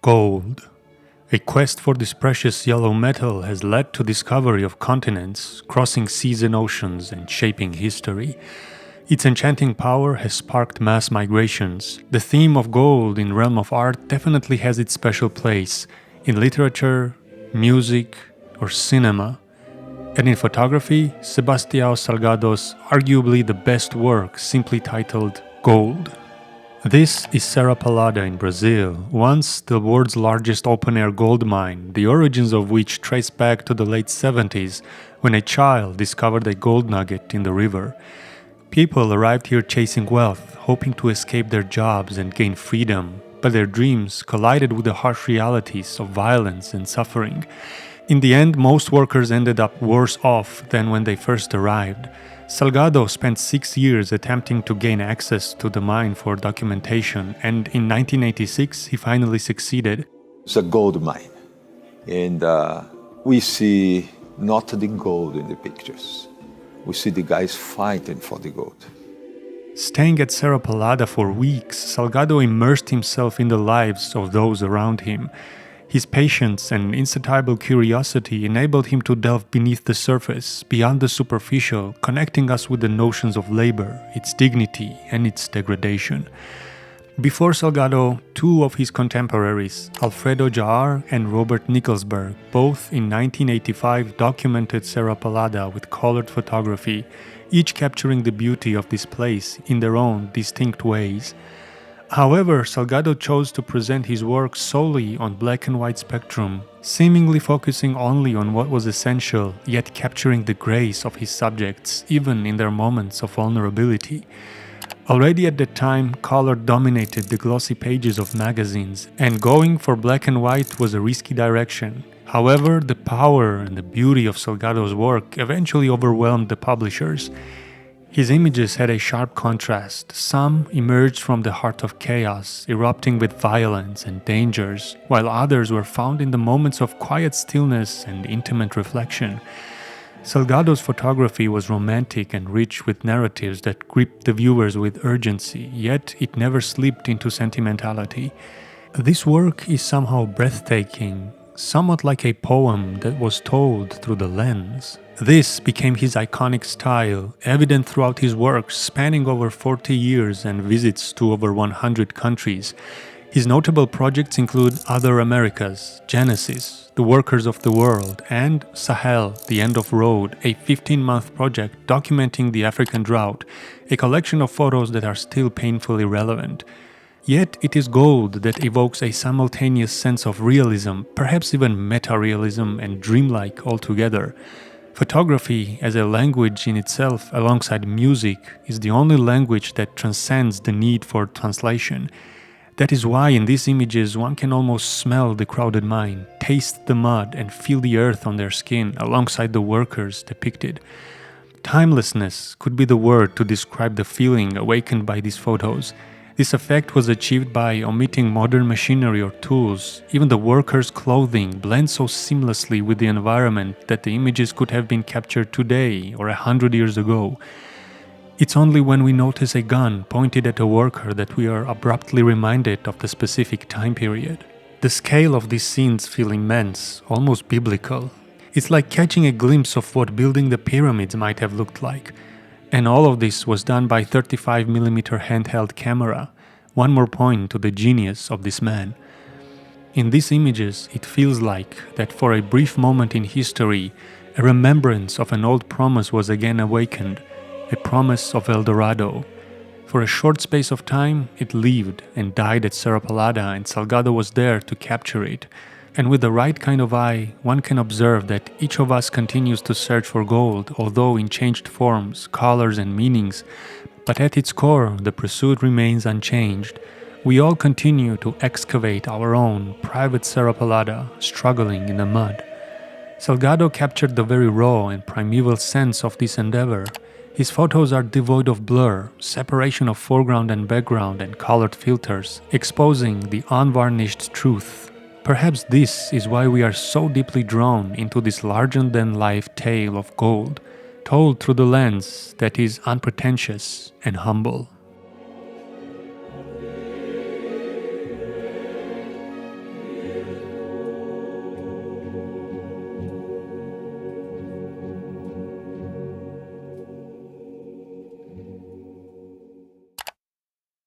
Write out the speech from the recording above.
Gold. A quest for this precious yellow metal has led to discovery of continents, crossing seas and oceans, and shaping history. Its enchanting power has sparked mass migrations. The theme of gold in realm of art definitely has its special place in literature, music, or cinema. And in photography, Sebastião Salgado's arguably the best work, simply titled Gold. This is Serra Pelada in Brazil, once the world's largest open-air gold mine, the origins of which trace back to the late 70s, when a child discovered a gold nugget in the river. People arrived here chasing wealth, hoping to escape their jobs and gain freedom, but their dreams collided with the harsh realities of violence and suffering. In the end, most workers ended up worse off than when they first arrived. Salgado spent 6 years attempting to gain access to the mine for documentation, and in 1986 he finally succeeded. It's a gold mine, and we see not the gold in the pictures. We see the guys fighting for the gold. Staying at Serra Pelada for weeks, Salgado immersed himself in the lives of those around him. His patience and insatiable curiosity enabled him to delve beneath the surface, beyond the superficial, connecting us with the notions of labor, its dignity, and its degradation. Before Salgado, two of his contemporaries, Alfredo Jaar and Robert Nickelsberg, both in 1985 documented Serra Pelada with colored photography, each capturing the beauty of this place in their own distinct ways. However, Salgado chose to present his work solely on black and white spectrum, seemingly focusing only on what was essential, yet capturing the grace of his subjects, even in their moments of vulnerability. Already at that time, color dominated the glossy pages of magazines, and going for black and white was a risky direction. However, the power and the beauty of Salgado's work eventually overwhelmed the publishers. His images had a sharp contrast. Some emerged from the heart of chaos, erupting with violence and dangers, while others were found in the moments of quiet stillness and intimate reflection. Salgado's photography was romantic and rich with narratives that gripped the viewers with urgency, yet it never slipped into sentimentality. This work is somehow breathtaking, somewhat like a poem that was told through the lens. This became his iconic style, evident throughout his works spanning over 40 years and visits to over 100 countries. His notable projects include Other Americas, Genesis, The Workers of the World, and Sahel, The End of Road, a 15-month project documenting the African drought, a collection of photos that are still painfully relevant. Yet it is gold that evokes a simultaneous sense of realism, perhaps even meta-realism and dreamlike altogether. Photography, as a language in itself alongside music, is the only language that transcends the need for translation. That is why in these images one can almost smell the crowded mine, taste the mud and feel the earth on their skin alongside the workers depicted. Timelessness could be the word to describe the feeling awakened by these photos. This effect was achieved by omitting modern machinery or tools. Even the workers' clothing blends so seamlessly with the environment that the images could have been captured today or 100 years ago. It's only when we notice a gun pointed at a worker that we are abruptly reminded of the specific time period. The scale of these scenes feel immense, almost biblical. It's like catching a glimpse of what building the pyramids might have looked like. And all of this was done by 35mm handheld camera. One more point to the genius of this man. In these images, it feels like that for a brief moment in history, a remembrance of an old promise was again awakened, a promise of El Dorado. For a short space of time, it lived and died at Serra Pelada, and Salgado was there to capture it. And with the right kind of eye, one can observe that each of us continues to search for gold, although in changed forms, colors and meanings. But at its core, the pursuit remains unchanged. We all continue to excavate our own private Serra Pelada, struggling in the mud. Salgado captured the very raw and primeval sense of this endeavor. His photos are devoid of blur, separation of foreground and background, and colored filters, exposing the unvarnished truth. Perhaps this is why we are so deeply drawn into this larger-than-life tale of gold, told through the lens that is unpretentious and humble.